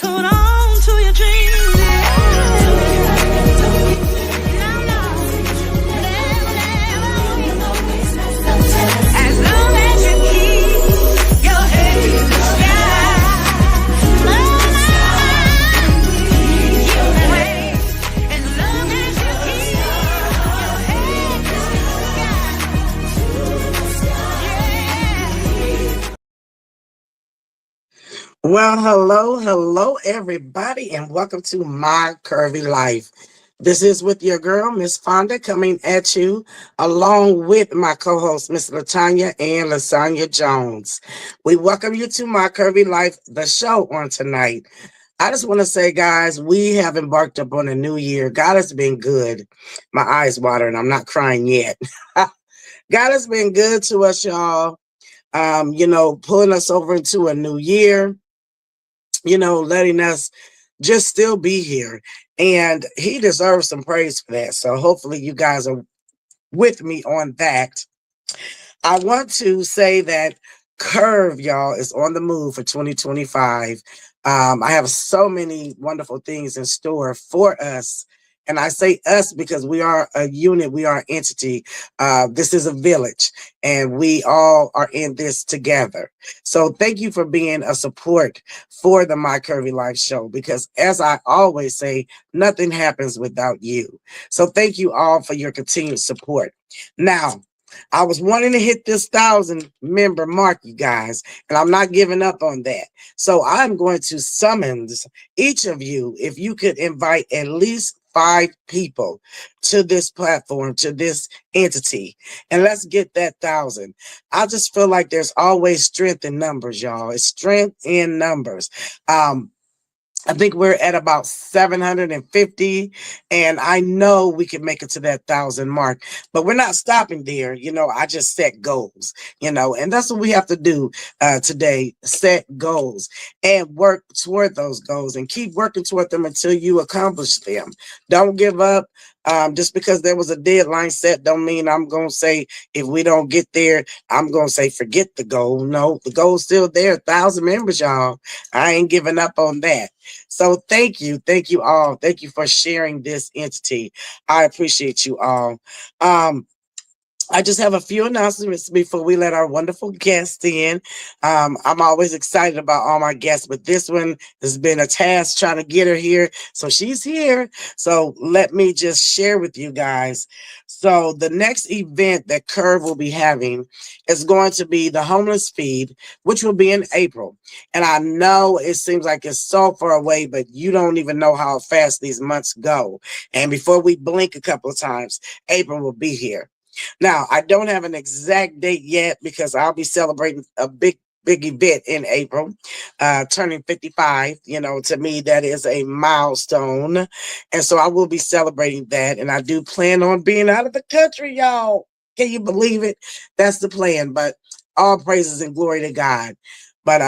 hold on to your dreams. As long as you keep your head in the sky. As long as you keep your head in the sky. Well, hello, everybody, and welcome to My Curvy Life. This is with your girl, Miss Fonda, coming at you along with my co-host, Miss Latanya and Lasagna Jones. We welcome you to My Curvy Life, the show on tonight. I just want to say, guys, we have embarked upon a new year. God has been good. My eyes watering. I'm not crying yet. God has been good to us, y'all. Pulling us over into a new year. Letting us just still be here. And he deserves some praise for that. So hopefully you guys are with me on that. I want to say that Curve, y'all, is on the move for 2025. I have so many wonderful things in store for us. And I say us because we are a unit, we are an entity. This is a village, and we all are in this together. So thank you for being a support for the My Curvy Life show, because as I always say, nothing happens without you. So thank you all for your continued support. Now, I was wanting to hit this 1,000 member mark, you guys, and I'm not giving up on that. So I'm going to summons each of you, if you could invite at least 5 people to this platform, to this entity, and let's get that 1,000. I just feel like there's always strength in numbers, y'all. It's strength in numbers. I think we're at about 750, and I know we can make it to that 1,000 mark, but we're not stopping there. I just set goals, and that's what we have to do today, set goals and work toward those goals and keep working toward them until you accomplish them. Don't give up. Just because there was a deadline set don't mean I'm going to say if we don't get there, I'm going to say forget the goal. No, the goal's still there. 1,000 members, y'all. I ain't giving up on that. So thank you all. Thank you for sharing this entity. I appreciate you all. I just have a few announcements before we let our wonderful guests in. I'm always excited about all my guests, but this one has been a task trying to get her here. So she's here. So let me just share with you guys. So the next event that Curve will be having is going to be the homeless feed, which will be in April. And I know it seems like it's so far away, but you don't even know how fast these months go. And before we blink a couple of times, April will be here. Now, I don't have an exact date yet because I'll be celebrating a big event in April, turning 55. To me, that is a milestone. And so I will be celebrating that. And I do plan on being out of the country, y'all. Can you believe it? That's the plan. But all praises and glory to God. But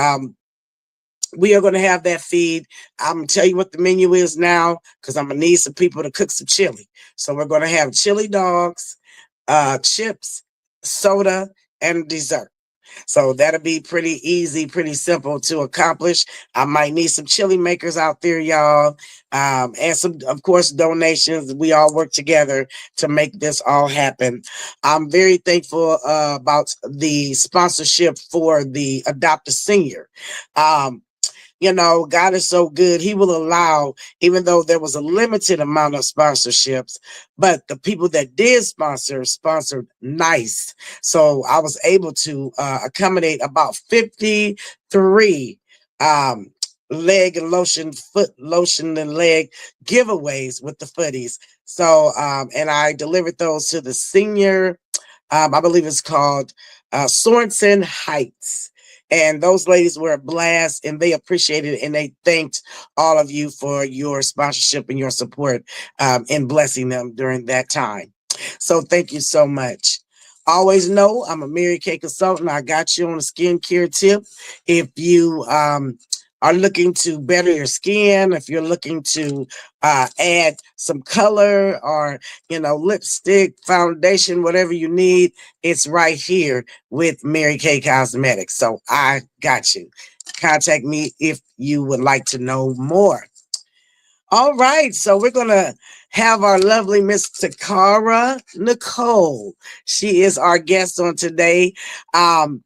we are going to have that feed. I'm going to tell you what the menu is now, because I'm going to need some people to cook some chili. So we're going to have chili dogs, chips, soda, and dessert. So that'll be pretty easy, pretty simple to accomplish. I might need some chili makers out there, y'all, and some, of course, donations. We all work together to make this all happen. I'm very thankful about the sponsorship for the Adopt a Senior. God is so good. He will allow, even though there was a limited amount of sponsorships, but the people that did sponsored nice. So I was able to accommodate about 53 leg and lotion, foot lotion and leg giveaways with the footies. So, and I delivered those to the senior, I believe it's called Sorensen Heights. And those ladies were a blast, and they appreciated it, and they thanked all of you for your sponsorship and your support in blessing them during that time. So thank you so much. Always know I'm a Mary Kay consultant. I got you on a skincare tip. If you are looking to better your skin, if you're looking to add some color or, lipstick, foundation, whatever you need, it's right here with Mary Kay Cosmetics. So I got you. contact me if you would like to know more. All right, so we're gonna have our lovely Miss Toccaa Nicole. She is our guest on today. Um,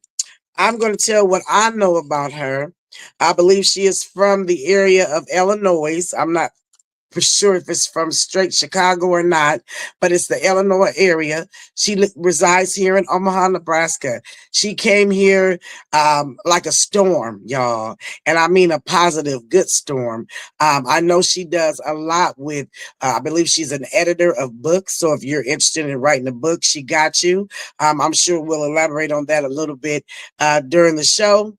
I'm going to tell what I know about her. I believe she is from the area of Illinois. I'm not for sure if it's from straight Chicago or not, but it's the Illinois area. She resides here in Omaha, Nebraska. She came here like a storm, y'all, and I mean a positive, good storm. I know she does a lot with. I believe she's an editor of books. So if you're interested in writing a book, she got you. I'm sure we'll elaborate on that a little bit during the show.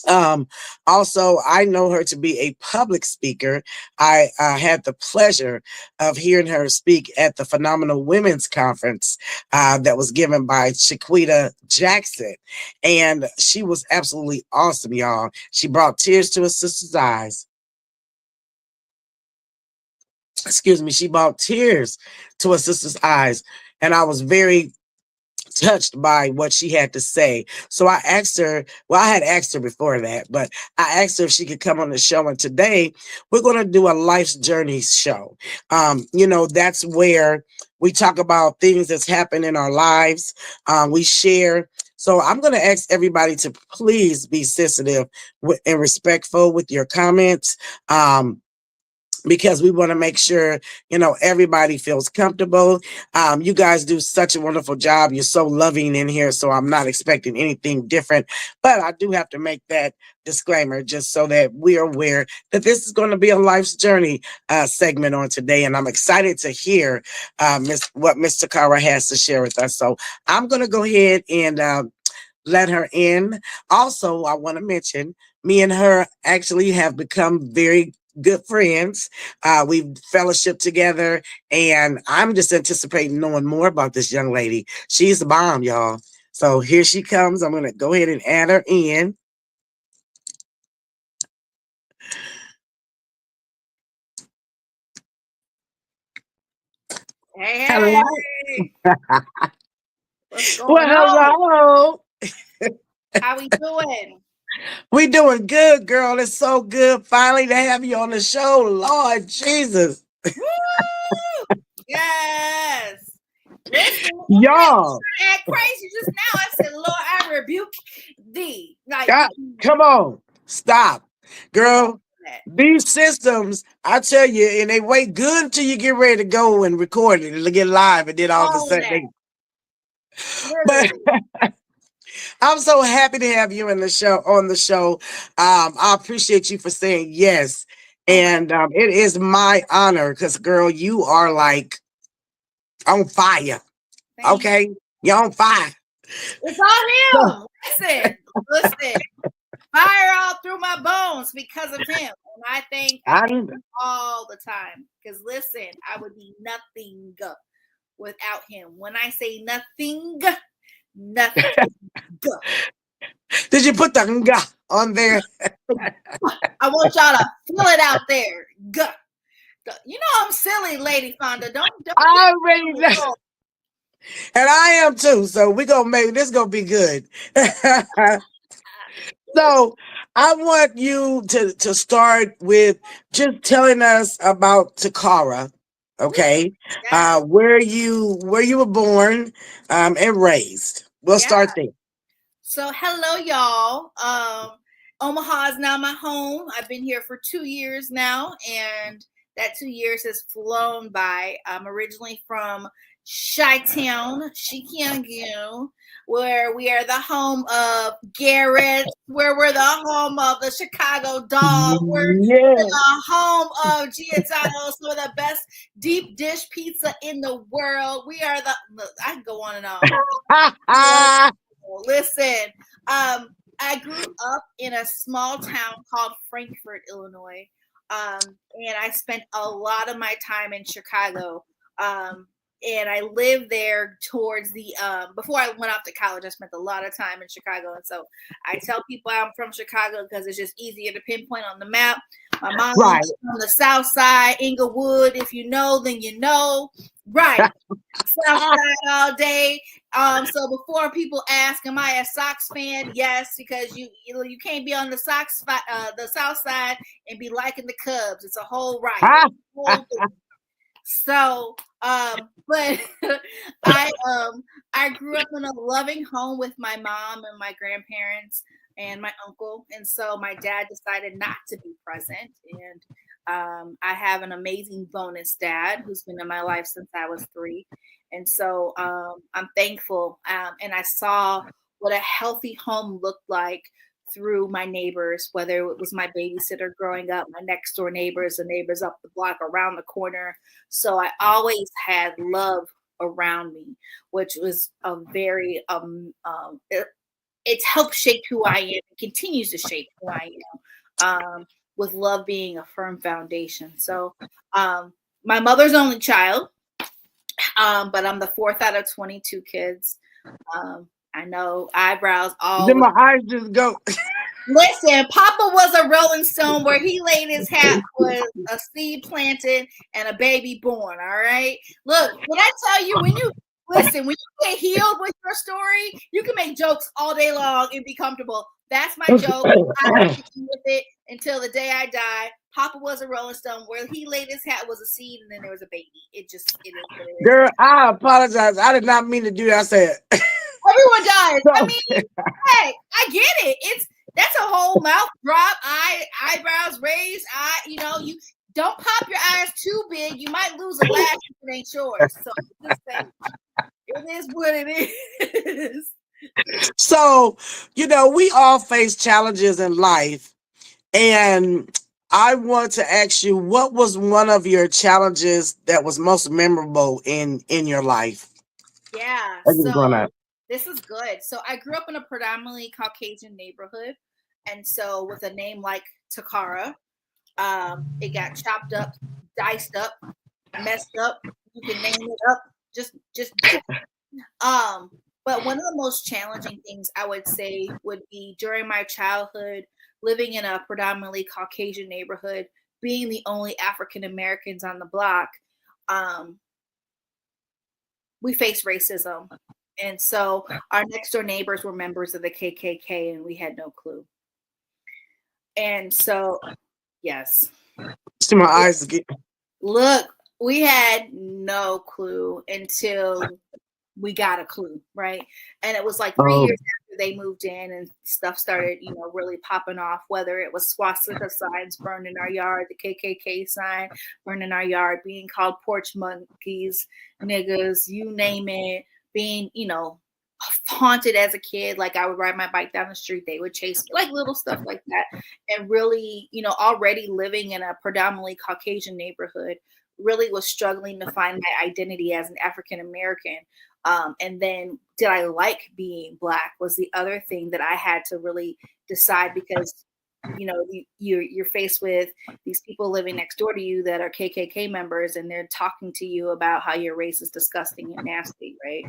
Um, Also, I know her to be a public speaker. I had the pleasure of hearing her speak at the Phenomenal Women's Conference that was given by Shaquita Jackson. And she was absolutely awesome, y'all. She brought tears to her sister's eyes. Excuse me, she brought tears to her sister's eyes. And I was very touched by what she had to say. So I asked her, well, I had asked her before that, but I asked her if she could come on the show. And today we're going to do a life's journey show. That's where we talk about things that's happened in our lives. We share. So I'm going to ask everybody to please be sensitive and respectful with your comments. Because we want to make sure, everybody feels comfortable. You guys do such a wonderful job. You're so loving in here. So I'm not expecting anything different, but I do have to make that disclaimer just so that we're aware that this is going to be a life's journey segment on today. And I'm excited to hear what Miss Toccaa has to share with us. So I'm going to go ahead and let her in. Also, I want to mention me and her actually have become very good friends. We've fellowshiped together, and I'm just anticipating knowing more about this young lady. She's the bomb, y'all. So here she comes. I'm going to go ahead and add her in. Hey, Hello. hey, what's Well, going on? hello. How we doing? We doing good, girl. It's so good finally to have you on the show. Lord Jesus. Woo! Yes. Listen, when I was Y'all, trying to act crazy just now, I said, Lord, I rebuke thee. Like, God, come on. Stop. Girl, that. these systems, I tell you, and they wait good until you get ready to go and record it and get live, and then all of a All of sudden that. but Literally. I'm so happy to have you in the show on the show. I appreciate you for saying yes. Okay. And it is my honor because girl, you are like on fire. Thank you. Okay. You're on fire. It's all him. Listen. Fire all through my bones because of him. And I thank I, him all the time. Because listen, I would be nothing without him. When I say nothing, nothing. did you put the nga on there? I want y'all to feel it out there. You know I'm silly, Lady Fonda. Don't get I me already know. wrong. And I am too. So we're gonna make this gonna be good. So I want you to start with just telling us about Toccaa, okay? Yeah, Where you were born and raised. We'll yeah. start there. So hello, y'all. Omaha is now my home. I've been here for 2 years now, and that 2 years has flown by. I'm originally from Chi-Town, Shikiangyu, where we are the home of Garrett, where we're the home of the Chicago Dog, we're Yeah. the home of Giordano's, we're the best deep dish pizza in the world. We are I can go on and on. Listen, I grew up in a small town called Frankfort, Illinois, and I spent a lot of my time in Chicago. And I lived there towards the before I went off to college. I spent a lot of time in Chicago, and so I tell people I'm from Chicago because it's just easier to pinpoint on the map. My mom Right. was from the South Side, Inglewood. If you know, then you know. Right. South Side all day. So before people ask, am I a Sox fan? Yes, because you can't be on the the South Side and be liking the Cubs. It's a whole riot. Whole thing. So, but I grew up in a loving home with my mom and my grandparents and my uncle, and so my dad decided not to be present. And I have an amazing bonus dad who's been in my life since I was 3, and so I'm thankful. And I saw what a healthy home looked like through my neighbors, whether it was my babysitter growing up, my next door neighbors, the neighbors up the block, around the corner. So I always had love around me, which was a very it's helped shape who I am and continues to shape who I am. With love being a firm foundation. So my mother's only child, but I'm the 4th out of 22 kids. I know eyebrows all. Then my eyes just go. Listen, Papa was a Rolling Stone. Where he laid his hat was a seed planted and a baby born. All right. Look, when I tell you, when you get healed with your story, you can make jokes all day long and be comfortable. That's my joke. I will be with it until the day I die. Papa was a Rolling Stone. Where he laid his hat was a seed, and then there was a baby. It is what it is. Girl, I apologize. I did not mean to do that. I said everyone dies. I mean, hey, I get it. That's a whole mouth drop, eyebrows raised. You don't pop your eyes too big. You might lose a lash if it ain't yours. So just say, it is what it is. So, we all face challenges in life. And I want to ask you, what was one of your challenges that was most memorable in your life? Yeah. This is good. So I grew up in a predominantly Caucasian neighborhood. And so with a name like Toccaa, it got chopped up, diced up, messed up. You can name it up. Just but one of the most challenging things I would say would be during my childhood, living in a predominantly Caucasian neighborhood, being the only African Americans on the block, we faced racism. And so our next door neighbors were members of the KKK, and we had no clue. And so, yes. See my eyes again. Look, we had no clue until we got a clue, right? And it was like 3 years after they moved in and stuff started, really popping off, whether it was swastika signs burned in our yard, the KKK sign burned in our yard, being called porch monkeys, niggas, you name it, being, haunted as a kid. Like I would ride my bike down the street, they would chase me, like little stuff like that. And really, already living in a predominantly Caucasian neighborhood, really was struggling to find my identity as an African American. And then did I like being Black was the other thing that I had to really decide, because you're faced with these people living next door to you that are KKK members, and they're talking to you about how your race is disgusting and nasty, right?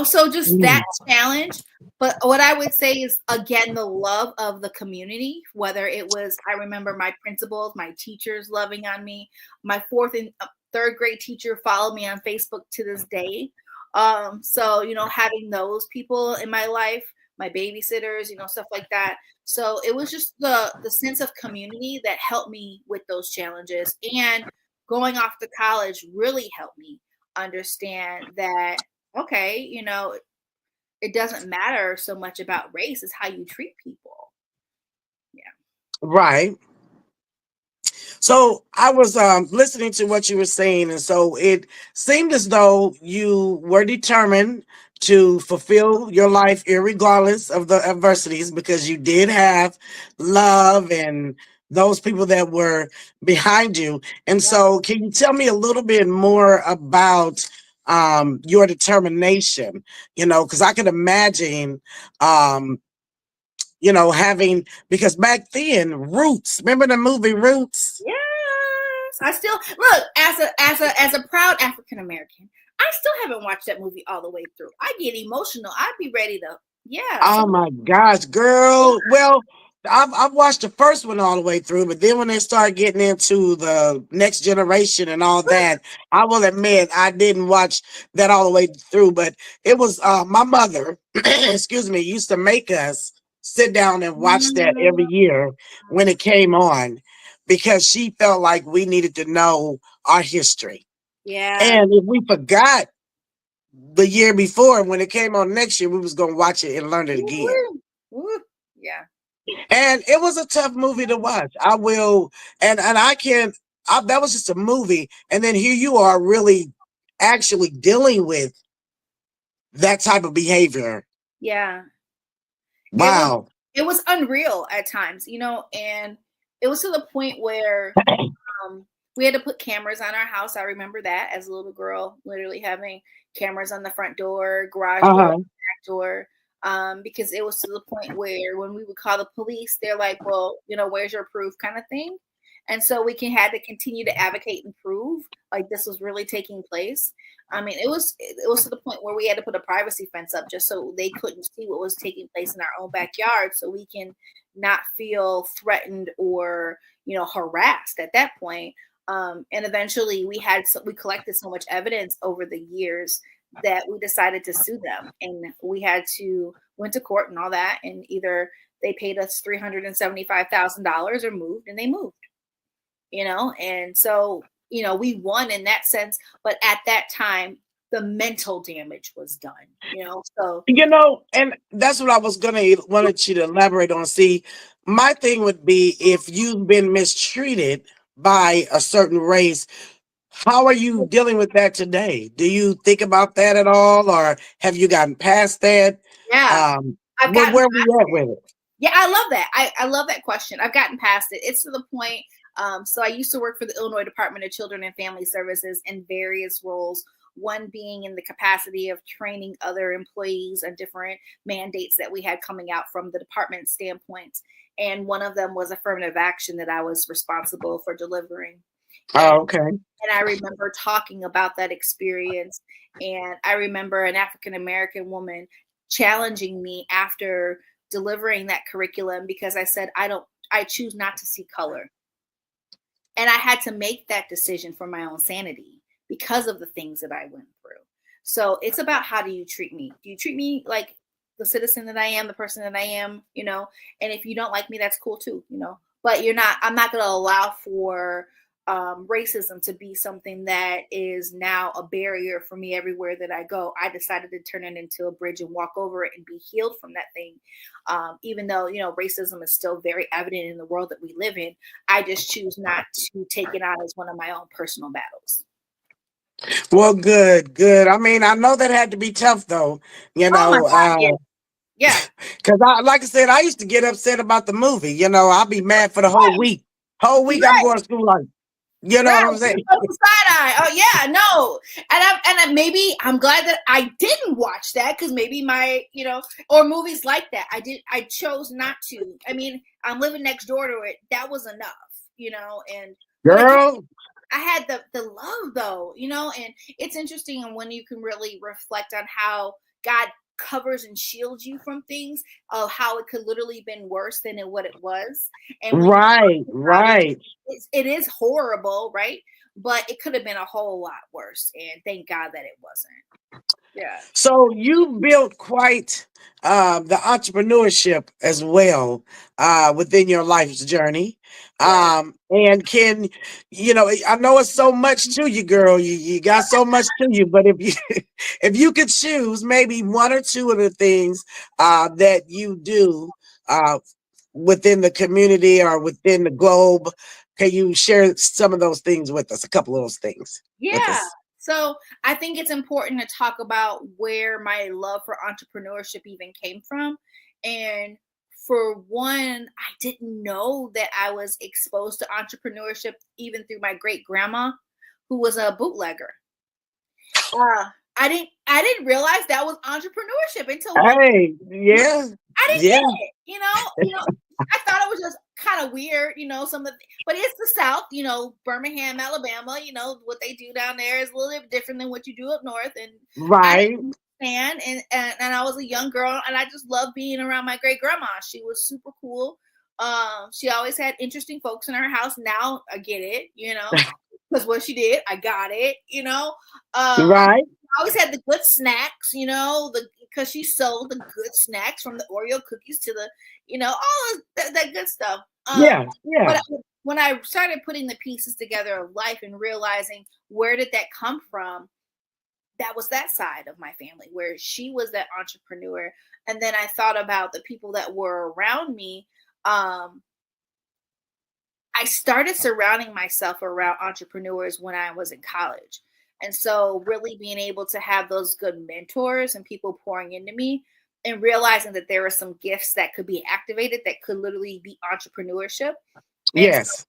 So just that challenge. But what I would say is, again, the love of the community, whether it was, I remember my principals, my teachers loving on me. My 4th and 3rd grade teacher followed me on Facebook to this day. So, having those people in my life, my babysitters, stuff like that. So it was just the sense of community that helped me with those challenges. And going off to college really helped me understand that, okay, it doesn't matter so much about race, it's how you treat people. Yeah. Right. So I was listening to what you were saying, and so it seemed as though you were determined to fulfill your life irregardless of the adversities, because you did have love and those people that were behind you. And so can you tell me a little bit more about your determination? Because I could imagine having, because back then, Roots, remember the movie Roots? Yes. I still look, as a proud African American, I still haven't watched that movie all the way through. I get emotional. I'd be ready to, Oh my gosh, girl. Well, I've watched the first one all the way through, but then when they start getting into the next generation and all that, I will admit I didn't watch that all the way through. But it was my mother, excuse me, used to make us sit down and watch that every Mm, year when it came on because she felt like we needed to know our history. yeah. And if we forgot the year before, when it came on next year, we was gonna watch it and learn it again. Woo-woo. Woo. Yeah. And it was a tough movie to watch. I will, and I can. That was just a movie, and then here you are, really, actually dealing with that type of behavior. Yeah. It was Wow. it was unreal at times, and it was to the point where we had to put cameras on our house. I remember that as a little girl, literally having cameras on the front door, garage door, Uh-huh. back door, because it was to the point where when we would call the police, they're like, "Well, where's your proof?" kind of thing. And so we can had to continue to advocate and prove like this was really taking place. I mean, it was to the point where we had to put a privacy fence up just so they couldn't see what was taking place in our own backyard, so we can not feel threatened or harassed at that point. And eventually we collected so much evidence over the years that we decided to sue them, and we had to went to court and all that, and either they paid us $375,000 or moved, and they moved, and so we won in that sense, but at that time the mental damage was done, so And that's what I was gonna wanted you to elaborate on. See, my thing would be if you've been mistreated by a certain race, how are you dealing with that today? Do you think about that at all, or have you gotten past that? yeah, I've gotten Where we at with it? Yeah, I love that. I love that question. I've gotten past it. It's to the point. So I used to work for the Illinois Department of Children and Family Services in various roles. One being in the capacity of training other employees on different mandates that we had coming out from the department standpoint. And one of them was affirmative action that I was responsible for delivering. And Oh, okay. and I remember talking about that experience. And I remember an African American woman challenging me after delivering that curriculum because I said, I choose not to see color. And I had to make that decision for my own sanity because of the things that I went through. So it's about, how do you treat me? Do you treat me like the citizen that I am, the person that I am, And if you don't like me, that's cool too. But I'm not going to allow for racism to be something that is now a barrier for me everywhere that I go. I decided to turn it into a bridge and walk over it and be healed from that thing. Even though, racism is still very evident in the world that we live in, I just choose not to take it on as one of my own personal battles. Well, good, good. I mean, I know that had to be tough though, Oh my God, yeah. Yeah. because like I said, I used to get upset about the movie. I'll be mad for the whole Right. week. Whole week I'm Right. going to school like, you know Right. what I'm saying? Side eye. Oh yeah, no. Maybe I'm glad that I didn't watch that, because maybe or movies like that. I chose not to. I mean, I'm living next door to it. That was enough, but again, Girl, I had the love though, and it's interesting, and when you can really reflect on how God covers and shields you from things, of how it could literally been worse than what it was. And when you right, talk about it, right. it is horrible, right? But it could have been a whole lot worse. And thank God that it wasn't. Yeah. So you built quite the entrepreneurship as well within your life's journey. Yeah. And I know it's so much to you, girl. You got so much to you, but if you if you could choose maybe one or two of the things that you do uh, within the community or within the globe, can you share some of those things with us? A couple of those things with Yeah. us. So I think it's important to talk about where my love for entrepreneurship even came from. And for one, I didn't know that I was exposed to entrepreneurship even through my great grandma, who was a bootlegger. Uh, I didn't realize that was entrepreneurship until one Hey, day. yeah, I didn't yeah. get it. I thought it was just kind of weird, but it's the South, Birmingham, Alabama, what they do down there is a little bit different than what you do up north. And I Right. didn't understand. And I was a young girl, and I just loved being around my great grandma. She was super cool. She always had interesting folks in her house. Now I get it, because what she did, I got it, Right? always had the good snacks, because she sold the good snacks from the Oreo cookies to the, all of that good stuff. Yeah, yeah, But when I started putting the pieces together of life and realizing where did that come from, that was that side of my family where she was that entrepreneur. And then I thought about the people that were around me. Um, I started surrounding myself around entrepreneurs when I was in college. And so, really being able to have those good mentors and people pouring into me and realizing that there were some gifts that could be activated that could literally be entrepreneurship. And yes.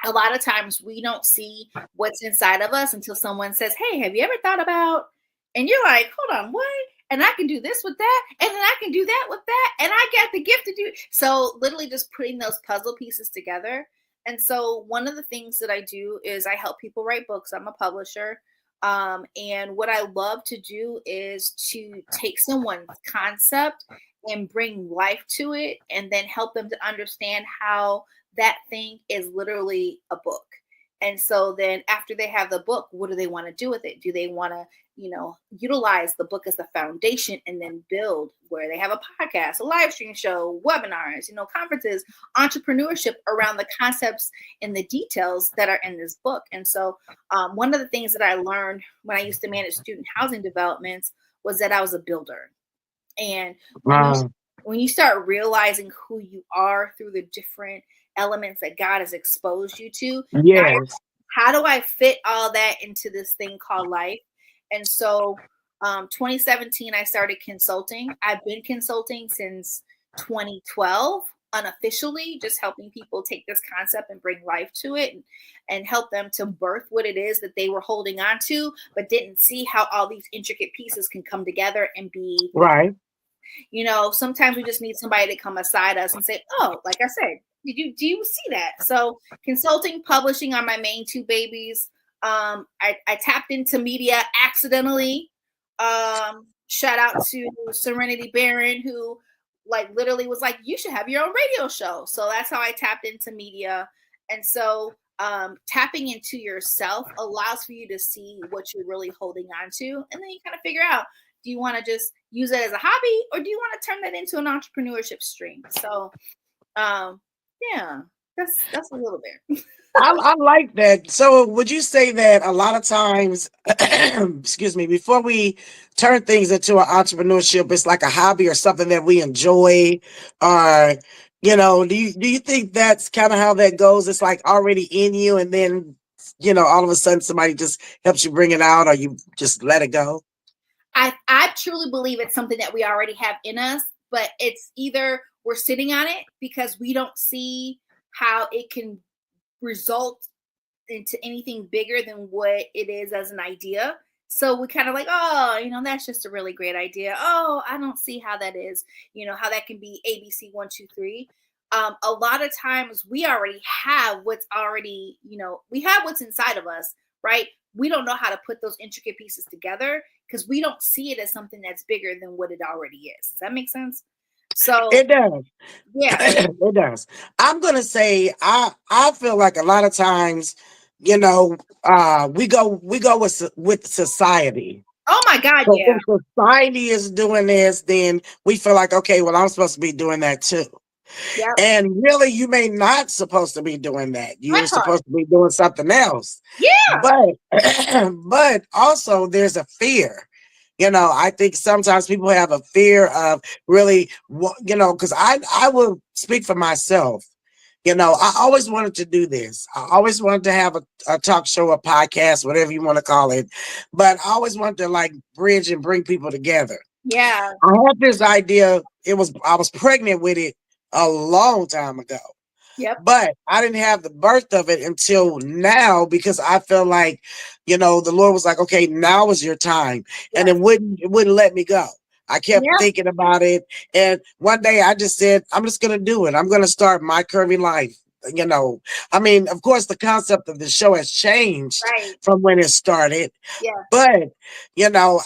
a lot of times we don't see what's inside of us until someone says, "Hey, have you ever thought about?" And you're like, "Hold on, what?" And I can do this with that, and then I can do that with that, and I got the gift to do. So literally just putting those puzzle pieces together. And so one of the things that I do is I help people write books. I'm a publisher. And what I love to do is to take someone's concept and bring life to it and then help them to understand how that thing is literally a book. And so then after they have the book, what do they want to do with it? Do they want to, utilize the book as the foundation and then build where they have a podcast, a live stream show, webinars, conferences, entrepreneurship around the concepts and the details that are in this book. And so one of the things that I learned when I used to manage student housing developments was that I was a builder. And when you start realizing who you are through the different elements that God has exposed you to, now Yes. how do I fit all that into this thing called life? And so 2017, I started consulting. I've been consulting since 2012, unofficially, just helping people take this concept and bring life to it and help them to birth what it is that they were holding on to, but didn't see how all these intricate pieces can come together and be. Right. Sometimes we just need somebody to come aside us and say, "Oh, like I said, do you see that?" So consulting, publishing are my main two babies. I tapped into media accidentally. Shout out to Serenity Barron, who literally was like, "You should have your own radio show." So that's how I tapped into media. And so tapping into yourself allows for you to see what you're really holding on to. And then you kind of figure out, do you want to just use it as a hobby or do you want to turn that into an entrepreneurship stream? So yeah, that's a little bit. I like that. So would you say that a lot of times, excuse me, before we turn things into an entrepreneurship, it's like a hobby or something that we enjoy? Or, do you think that's kind of how that goes? It's like already in you and then, all of a sudden somebody just helps you bring it out or you just let it go? I truly believe it's something that we already have in us, but it's either we're sitting on it because we don't see how it can result into anything bigger than what it is as an idea. So we kind of like, oh, that's just a really great idea. Oh, I don't see how that is, how that can be ABC 1, 2, 3. A lot of times we already have what's already, we have what's inside of us, right? We don't know how to put those intricate pieces together because we don't see it as something that's bigger than what it already is. Does that make sense? So It does. yeah. It does. I'm gonna say I feel like a lot of times, we go with society. Oh my God, So yeah. if society is doing this, then we feel like, okay, well, I'm supposed to be doing that too. Yep. And really, you may not supposed to be doing that. You're supposed to be doing something else. Yeah. But but also there's a fear. I think sometimes people have a fear of really, because I will speak for myself. I always wanted to do this. I always wanted to have a talk show, a podcast, whatever you want to call it. But I always wanted to bridge and bring people together. Yeah. I had this idea. I was pregnant with it a long time ago. Yep. But I didn't have the birth of it until now because I felt like, the Lord was like, okay, now is your time. And Yes. it wouldn't let me go. I kept Yeah. thinking about it. And one day I just said, I'm just going to do it. I'm going to start my curvy life. you know, I mean, of course, the concept of the show has changed Right. from when it started, Yeah. but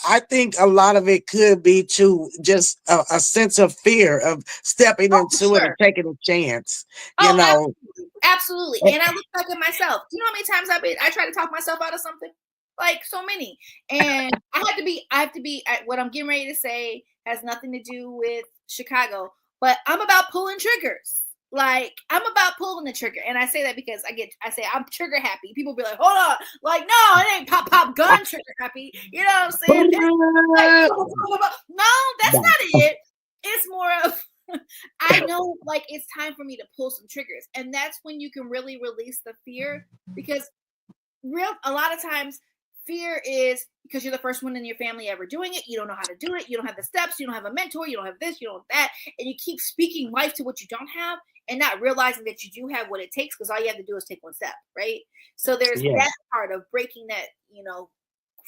I think a lot of it could be to just a sense of fear of stepping Oh, for into it and sure. taking a chance, you Oh, know. absolutely. Absolutely. And I look back at myself. Do you know how many times I try to talk myself out of something? Like so many. And I have to be what I'm getting ready to say has nothing to do with Chicago, but I'm about pulling triggers. Like I'm about pulling the trigger. And I say that because I say I'm trigger happy. People be like, hold on, like, no, it ain't pop pop gun trigger happy. You know what I'm saying? Like, no, that's not it. It's more of I know like it's time for me to pull some triggers. And that's when you can really release the fear because a lot of times fear is because you're the first one in your family ever doing it. You don't know how to do it. You don't have the steps. You don't have a mentor. You don't have this. You don't have that. And you keep speaking life to what you don't have and not realizing that you do have what it takes because all you have to do is take one step, right? So there's Yeah, that part of breaking that,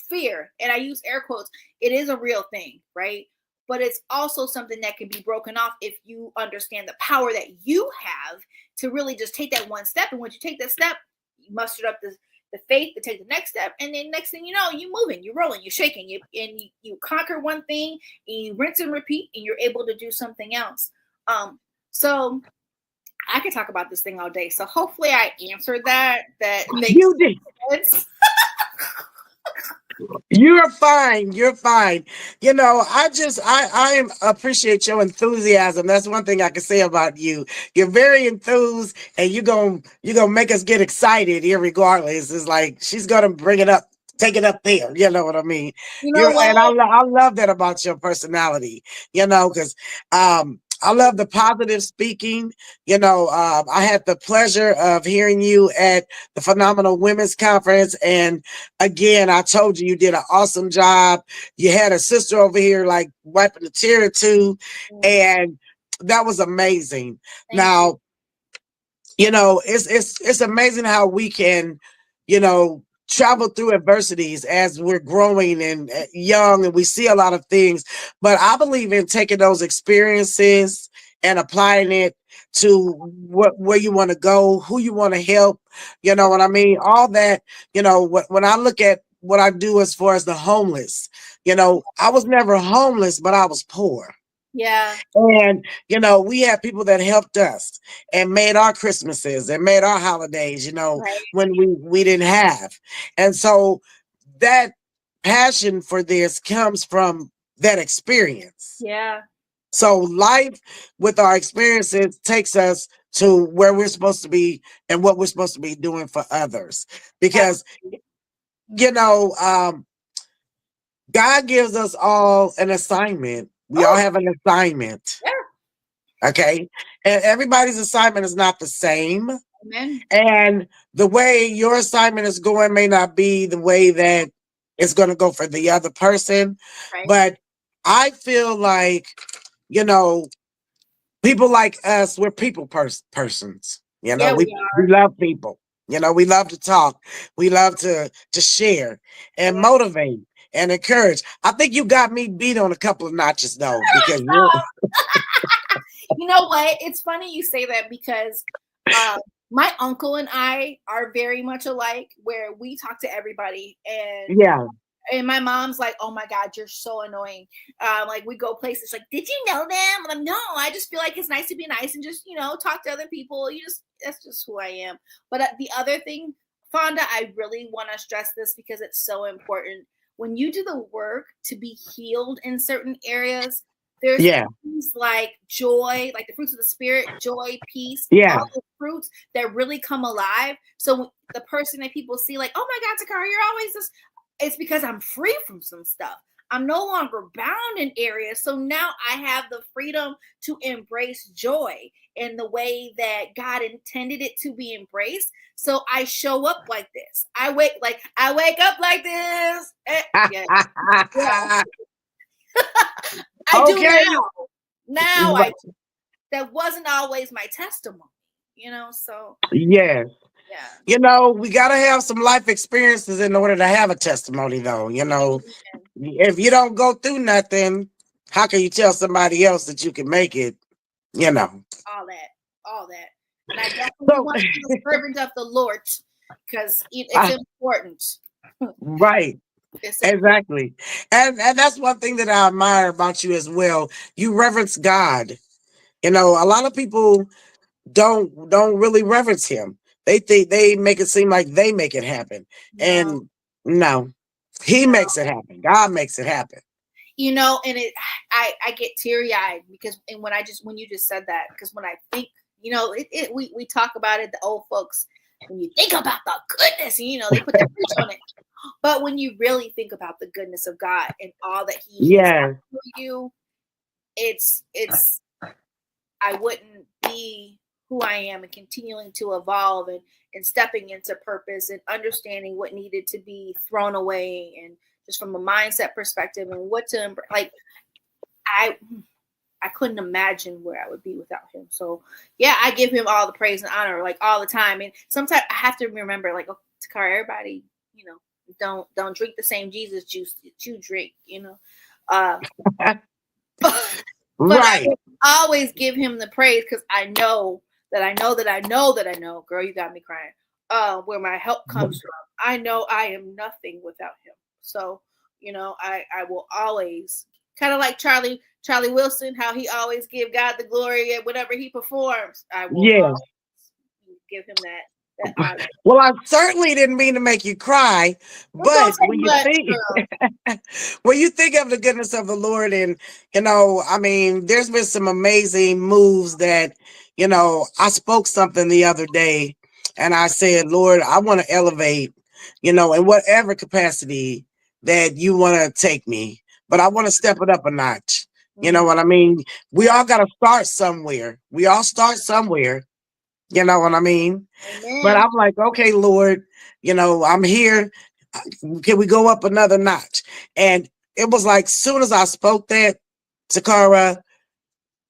fear. And I use air quotes. It is a real thing, right? But it's also something that can be broken off if you understand the power that you have to really just take that one step. And once you take that step, you muster up the faith to take the next step, and then next thing you know, you're moving, you're rolling, you're shaking, you conquer one thing, and you rinse and repeat, and you're able to do something else. So I could talk about this thing all day. So hopefully, I answered that. That makes you did. sense. You're fine. You're fine. I appreciate your enthusiasm. That's one thing I can say about you. You're very enthused, and you're gonna make us get excited irregardless. It's like she's gonna bring it up, take it up there. You know what I mean? You know what? I love that about your personality. Because I love the positive speaking. I had the pleasure of hearing you at the Phenomenal Women's Conference, and again, I told you did an awesome job. You had a sister over here like wiping a tear or two, and that was amazing. Thank you. Now, it's amazing how we can, travel through adversities as we're growing and young, and we see a lot of things. But I believe in taking those experiences and applying it to where you want to go, who you want to help. You know what I mean? All that. When I look at what I do as far as the homeless, I was never homeless, but I was poor. Yeah. And we have people that helped us and made our Christmases and made our holidays, Right. when we didn't have. And so that passion for this comes from that experience. Yeah. So life with our experiences takes us to where we're supposed to be and what we're supposed to be doing for others. Because, God gives us all an assignment. We all Oh, have an assignment. yeah. Okay. And everybody's assignment is not the same. Amen. And the way your assignment is going may not be the way that it's going to go for the other person. Right. But I feel like, you know, people like us, we're people persons. Yeah, We, we we love people. We love to talk. We love to share and are. motivate and encourage. I think you got me beat on a couple of notches though, because you're You know what? It's funny you say that because my uncle and I are very much alike, where we talk to everybody, yeah. and my mom's like, "Oh my God, you're so annoying." Like we go places, like, "Did you know them?" And I'm, "No, I just feel like it's nice to be nice and just talk to other people. That's just who I am." But the other thing, Fonda, I really want to stress this because it's so important. When you do the work to be healed in certain areas, there's Yeah. things like joy, like the fruits of the spirit, joy, peace, Yeah. all the fruits that really come alive. So the person that people see, like, "Oh my God, Toccaa, you're always this," it's because I'm free from some stuff. I'm no longer bound in areas. So now I have the freedom to embrace joy in the way that God intended it to be embraced. So I show up like this. I wake up like this. Yeah. Yeah. I do Okay. now. Now I do. That wasn't always my testimony, so Yes. yeah. We got to have some life experiences in order to have a testimony, though. If you don't go through nothing, how can you tell somebody else that you can make it? All that. And I definitely So, want to be the servant of the Lord because it's I- important. right. It's important. Exactly. And that's one thing that I admire about you as well. You reverence God. You know, a lot of people don't really reverence him. They think they make it seem like they make it happen. No, And no, he no. makes it happen. God makes it happen. And I get teary eyed because, and when you just said that, because when I think, we talk about it, the old folks, when you think about the goodness, and they put their preach on it. But when you really think about the goodness of God and all that He has Yeah. done for you, it's I wouldn't be who I am and continuing to evolve and stepping into purpose and understanding what needed to be thrown away and just from a mindset perspective and what to like I I couldn't imagine where I would be without him. So yeah, I give him all the praise and honor like all the time. And sometimes I have to remember like, oh, Toccaa, everybody, don't drink the same Jesus juice that you drink, Uh, but I Right. will always give him the praise because I know that I know that I know that I know. Girl, you got me crying. Where my help comes from. I know I am nothing without him. So, I will always kind of like Charlie Wilson, how he always give God the glory at whatever he performs. I will Yes. always give him that honor. Well, I certainly didn't mean to make you cry, Don't but say much, girl. when you think of the goodness of the Lord, and I mean, there's been some amazing moves that, I spoke something the other day, and I said, Lord, I want to elevate, in whatever capacity that you want to take me, but I want to step it up a notch. You know Mhm. what I mean? We Yeah. all got to start somewhere. We all start somewhere. You know what I mean? But Amen. I'm like, okay, Lord, I'm here. Can we go up another notch? And it was like, soon as I spoke that, Takara,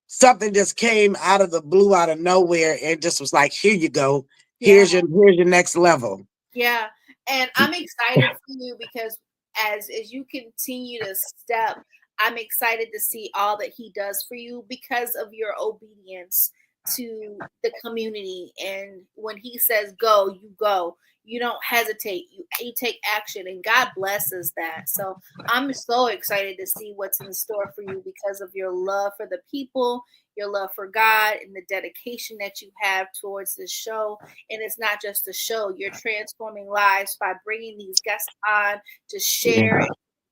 something just came out of the blue, out of nowhere, and just was like, here you go. Yeah. Here's your next level. Yeah, and I'm excited for you because as you continue to step, I'm excited to see all that he does for you because of your obedience to the community. And when he says go, you go. You don't hesitate. You take action, and God blesses that. So I'm so excited to see what's in store for you because of your love for the people, your love for God, and the dedication that you have towards this show. And it's not just a show, you're transforming lives by bringing these guests on to share and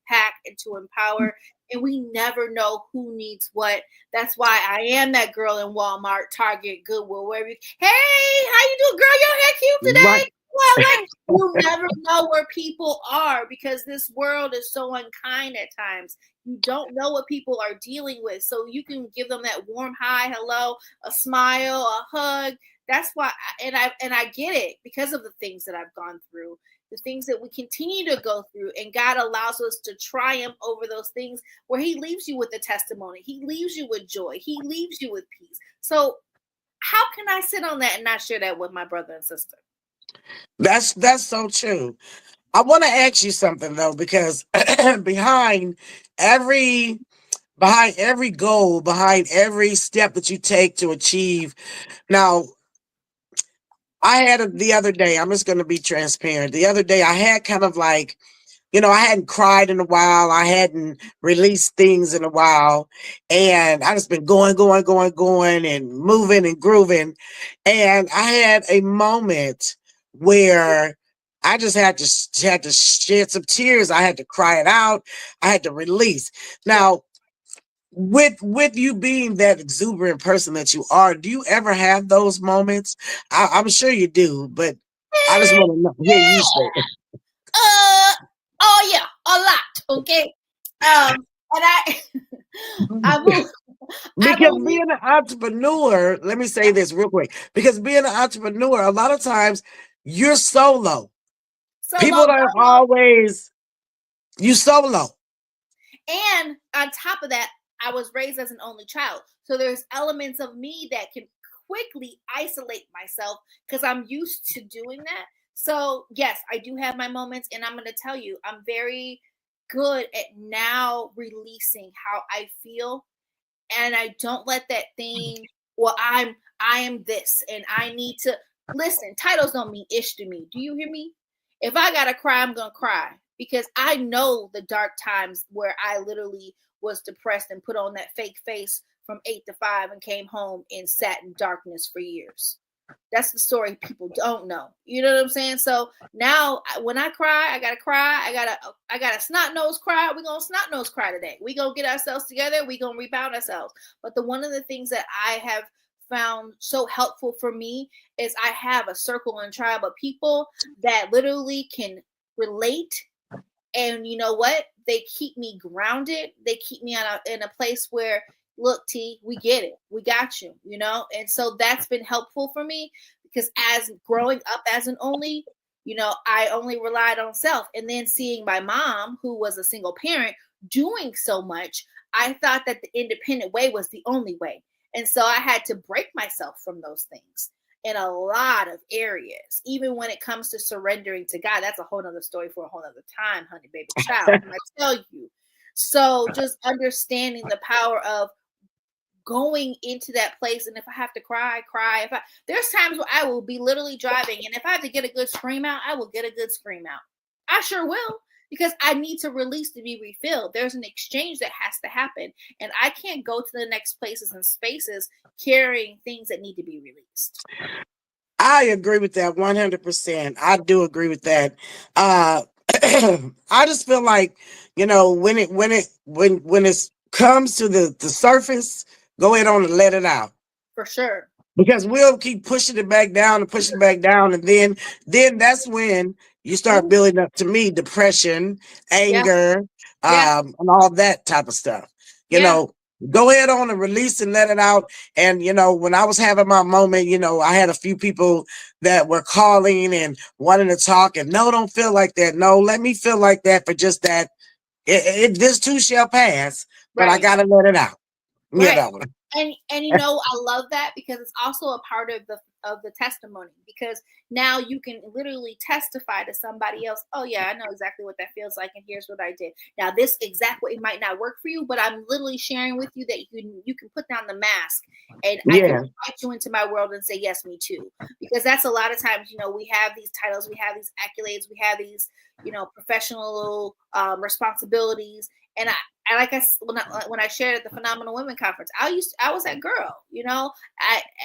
pack and to empower. And we never know who needs what. That's why I am that girl in Walmart, Target, Goodwill, wherever you, hey, how you doing, girl? Your hair cute Right. today? Well, like you never know where people are because this world is so unkind at times. You don't know what people are dealing with. So you can give them that warm hi, hello, a smile, a hug. That's why and I get it because of the things that I've gone through, the things that we continue to go through, and God allows us to triumph over those things where he leaves you with a testimony. He leaves you with joy. He leaves you with peace. So how can I sit on that and not share that with my brother and sister? That's so true. I want to ask you something though, because behind every behind every goal, behind every step that you take to achieve. Now, I had the other day, I'm just going to be transparent. The other day, I had kind of like, I hadn't cried in a while. I hadn't released things in a while. And I just been going, and moving and grooving. And I had a moment where I just had to shed some tears. I had to cry it out. I had to release. Yeah. Now, with you being that exuberant person that you are, do you ever have those moments? I'm sure you do, but I just want to hear you say it. Oh yeah, a lot. Okay. And I will, I Because believe being an entrepreneur, let me say this real quick. Because being an entrepreneur, a lot of times you're solo. solo People don't dolo. always you solo. And on top of that, I was raised as an only child. So there's elements of me that can quickly isolate myself because I'm used to doing that. So, yes, I do have my moments. And I'm going to tell you, I'm very good at now releasing how I feel. And I don't let that thing well, I am this and I need to listen. Titles don't mean ish to me. Do you hear me? If I gotta cry, I'm gonna cry because I know the dark times where I literally was depressed and put on that fake face from 8 to 5 and came home and sat in darkness for years. That's the story people don't know. You know what I'm saying? So now when I cry, I gotta cry. I gotta snot nose cry. We're gonna snot nose cry today. We gonna get ourselves together. We gonna rebound ourselves. But the one of the things that I have found so helpful for me is I have a circle and tribe of people that literally can relate. And you know what? They keep me grounded. They keep me in a place where, look, T, we get it. We got you, you know? And so that's been helpful for me because as growing up as an only, you know, I only relied on self. And then seeing my mom, who was a single parent, doing so much, I thought that the independent way was the only way. And so I had to break myself from those things in a lot of areas, even when it comes to surrendering to God. That's a whole nother story for a whole nother time, honey, baby, child. I tell you. So just understanding the power of going into that place, and if I have to cry, I cry. There's times where I will be literally driving, and if I have to get a good scream out, I will get a good scream out. I sure will, because I need to release to be refilled. There's an exchange that has to happen, and I can't go to the next places and spaces carrying things that need to be released. I agree with that 100%. I do agree with that. Uh, I just feel like, you know, when it comes to the surface, go ahead on and let it out. For sure. Because we'll keep pushing it back down and pushing it back down, and then that's when you start building up, to me, depression, Yeah. anger, Yeah. and all that type of stuff. You Yeah. know, go ahead on and release and let it out. And you know, when I was having my moment, you know, I had a few people that were calling and wanting to talk, and no, don't feel like that. No, let me feel like that for just that. This too shall pass, but I Right. gotta let it out. You Right. know. And you know, I love that because it's also a part of the testimony, because now you can literally testify to somebody else. Oh yeah, I know exactly what that feels like, and here's what I did. Now this exact way might not work for you, but I'm literally sharing with you that you can put down the mask, and I can Yeah. invite you into my world and say yes, me too. Because that's a lot of times, you know, we have these titles, we have these accolades, we have these, you know, professional responsibilities, and when I shared at the Phenomenal Women Conference, I was that girl, you know.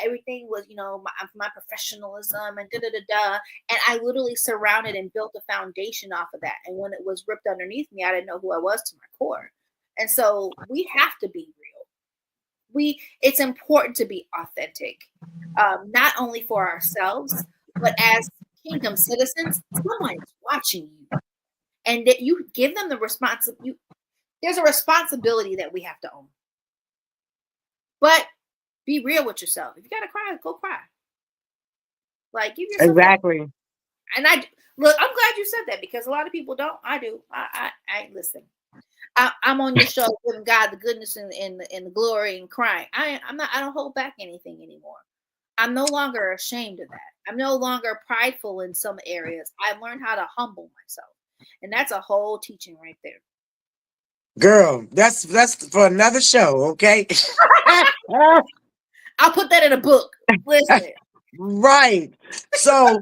Everything was, you know, my professionalism and da da da da, and I literally surrounded and built a foundation off of that. And when it was ripped underneath me, I didn't know who I was to my core. And so we have to be real. It's important to be authentic, not only for ourselves, but as kingdom citizens. Someone is watching you, and that you give them the responsibility. There's a responsibility that we have to own. But be real with yourself. If you gotta cry, go cry. Like, give yourself that. Exactly. And look, I'm glad you said that, because a lot of people don't. I do. I listen. I'm on your show giving God the goodness and the glory and crying. I'm not. I don't hold back anything anymore. I'm no longer ashamed of that. I'm no longer prideful in some areas. I've learned how to humble myself, and that's a whole teaching right there. Girl, that's for another show, okay? I'll put that in a book. Listen. Right. So,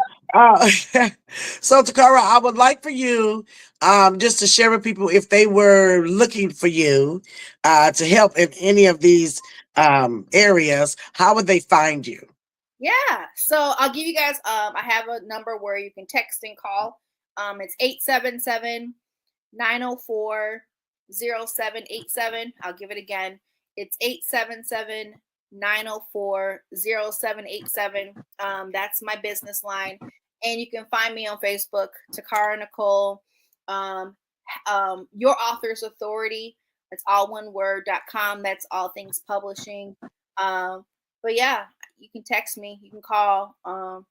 so Toccaa, I would like for you just to share with people, if they were looking for you to help in any of these areas, how would they find you? Yeah. So I'll give you guys I have a number where you can text and call. It's 877-904-0787. I'll give it again. It's 877-904-0787. That's my business line. And you can find me on Facebook, Toccaa Nicole. Your Author's Authority. That's all one word.com. That's all things publishing. But yeah, you can text me. You can call the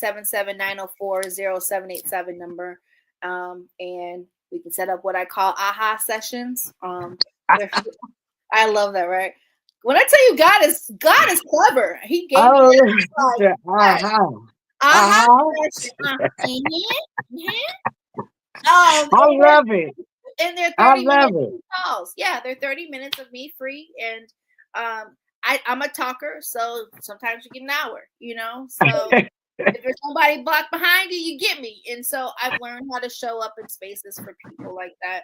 877-904-0787 number. And we can set up what I call aha sessions. I love that, right? When I tell you God is clever. He gave me that. Like, aha session. I love it. And they're I 30 love minutes it. calls. Yeah, they're 30 minutes of me free. And I'm a talker, so sometimes you get an hour, you know. So if there's somebody blocked behind you, you get me. And so I've learned how to show up in spaces for people like that,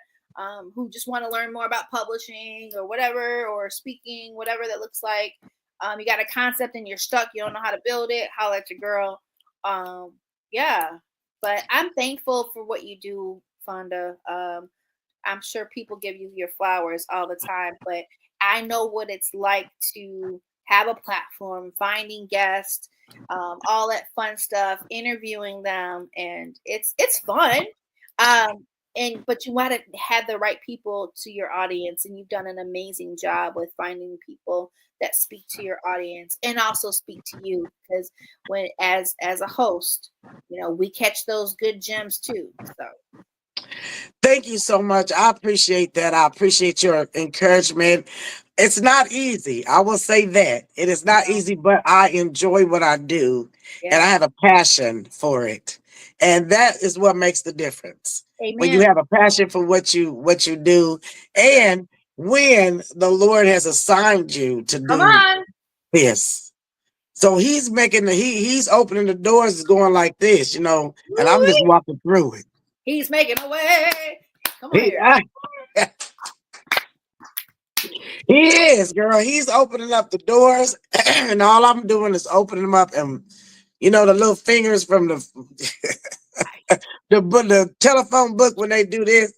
who just want to learn more about publishing or whatever, or speaking, whatever that looks like. You got a concept and you're stuck, you don't know how to build it, holla at your girl. Yeah, but I'm thankful for what you do, Fonda. I'm sure people give you your flowers all the time, but I know what it's like to have a platform, finding guests, all that fun stuff, interviewing them, and it's fun. Um, and but you want to have the right people to your audience, and you've done an amazing job with finding people that speak to your audience and also speak to you, because when as a host, you know, we catch those good gems too. So Thank you so much. I appreciate that. I appreciate your encouragement. It's not easy. I will say that. It is not no, easy, but I enjoy what I do and I yeah, have a passion for it. And that is what makes the difference. When you amen. have a passion for what you do, That's right. and when the Lord has assigned you to Come do on. this. So he's making he's opening the doors going like this, and I'm just Woo-wee. walking through it. He's making a way. Come on He, here. he is, girl. He's opening up the doors, and all I'm doing is opening them up, and the little fingers from the telephone book when they do this.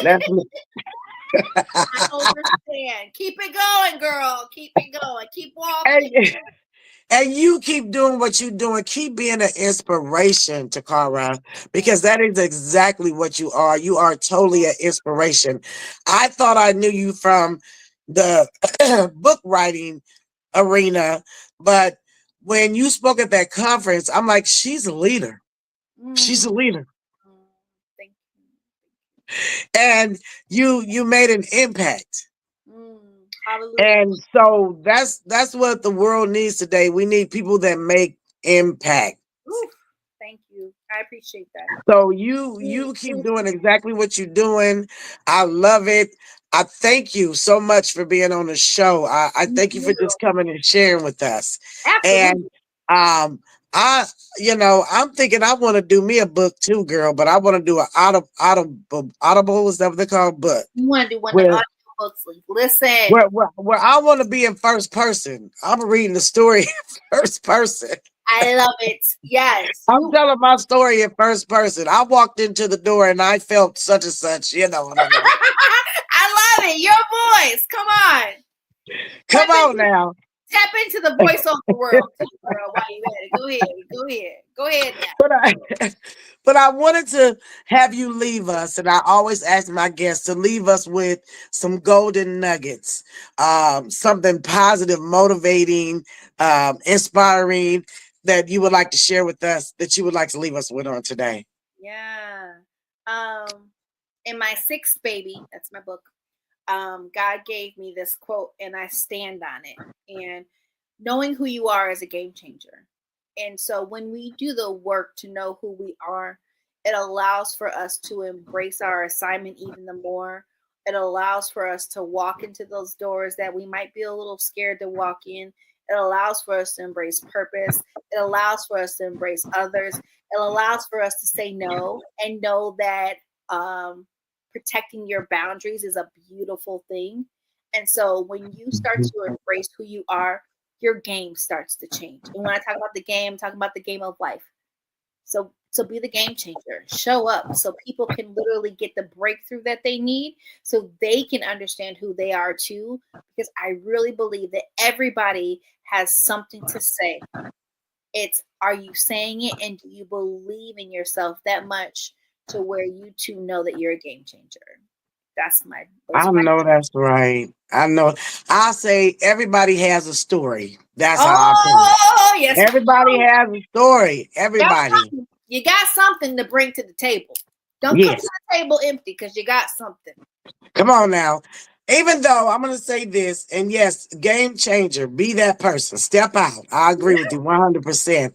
That's me. I understand. Keep it going, girl. Keep it going. Keep walking. and, and you keep doing what you're doing. Keep being an inspiration to Cara, because that is exactly what you are. You are totally an inspiration. I thought I knew you from the book writing arena, but when you spoke at that conference, I'm like, she's a leader. She's Mm, a leader. thank And you made an impact. you. Hallelujah. And so that's what the world needs today. We need people that make impact. Oof, thank you. I appreciate that. So you keep Oof, doing exactly what you're doing. I love it. I thank you so much for being on the show. I you thank you for will. just coming and sharing with us. And Absolutely. um I I'm thinking I want to do me a book too, girl, but I want to do an audible, is that what they call book? You want to do one of the Where audio books? Listen, where I want to be in first person. I'm reading the story in first person. I love it. Yes. I'm telling my story in first person. I walked into the door and I felt such and such. You know what I mean? I love it. Your voice. Come on. Come Tap on into now. tap into the voiceover world, too, girl. While you at it, go ahead. Go ahead. Go ahead now. But I, but I wanted to have you leave us, and I always ask my guests to leave us with some golden nuggets, something positive, motivating, inspiring that you would like to share with us, that you would like to leave us with on today. Yeah. Um, in my sixth baby, that's my book. God gave me this quote, and I stand on it. And knowing who you are is a game changer. And so when we do the work to know who we are, it allows for us to embrace our assignment even the more. It allows for us to walk into those doors that we might be a little scared to walk in. It allows for us to embrace purpose. It allows for us to embrace others. It allows for us to say no and know that protecting your boundaries is a beautiful thing. And so when you start to embrace who you are, your game starts to change. And when I talk about the game, I'm talking about the game of life. So be the game changer. Show up so people can literally get the breakthrough that they need, so they can understand who they are too. Because I really believe that everybody has something to say. It's, are you saying it, and do you believe in yourself that much to where you too know that you're a game changer? Those I are my know that's right. I know. I say everybody has a story. That's how I put it. Oh yes, we Everybody do. has a story. Got Everybody. something. You got something to bring to the table. Don't come to Yes. the table empty, because you got something. Come on now. Even though I'm going to say this, and yes, game changer, be that person. Step out. I agree with you 100%.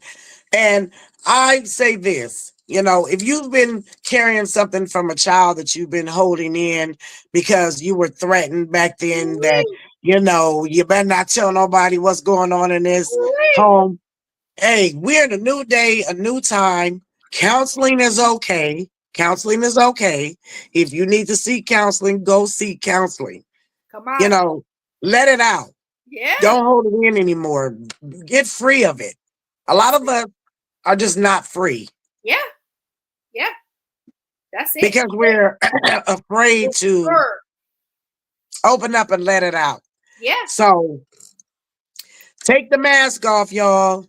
And I say this, if you've been carrying something from a child that you've been holding in because you were threatened back then, that Ooh-wee. You know, you better not tell nobody what's going on in this Ooh-wee. home. Hey, we're in a new day, a new time. Counseling is okay. Counseling is okay. If you need to seek counseling, go seek counseling. Come You on. know, let it out. Yeah. Don't hold it in anymore. Get free of it. A lot That's of it. us are just not free Yeah. Yeah. That's it. because we're afraid It's to her. open up and let it out. Yeah. So take the mask off, y'all.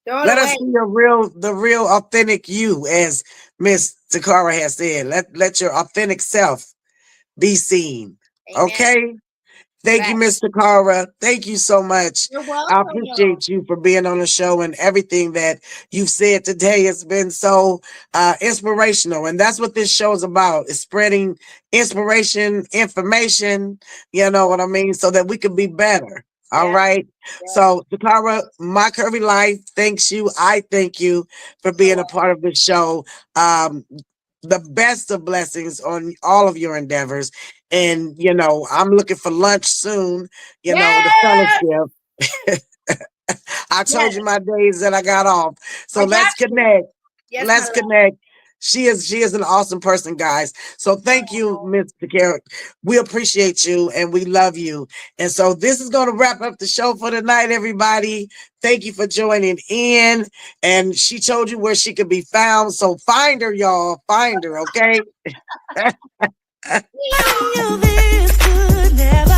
Throw it Let us away. see the real authentic you, as Miss Toccaa has said. Let your authentic self be seen. Amen. Okay? Thank you, Back. Mr. Cara. Thank you so much. You're I welcome, y'all. appreciate you for being on the show, and everything that you've said today has been so inspirational. And that's what this show is about, is spreading inspiration, information, you know what I mean, so that we can be better. All Yeah. right. Yeah. So, Takara, my curvy life thanks you. I thank you for You're being a welcome. part of the show. Um, the best of blessings on all of your endeavors. Amen. And, you know, I'm looking for lunch soon, you know, the Yes. fellowship. I told Yes. you my days that I got off. So I got let's you. connect. Yes, my Let's love. connect. She is an awesome person, guys. So thank you, Oh, Mr. Garrett. We appreciate you and we love you. And so this is going to wrap up the show for tonight, everybody. Thank you for joining in. And she told you where she could be found. So find her, y'all. Find her, okay? You this could never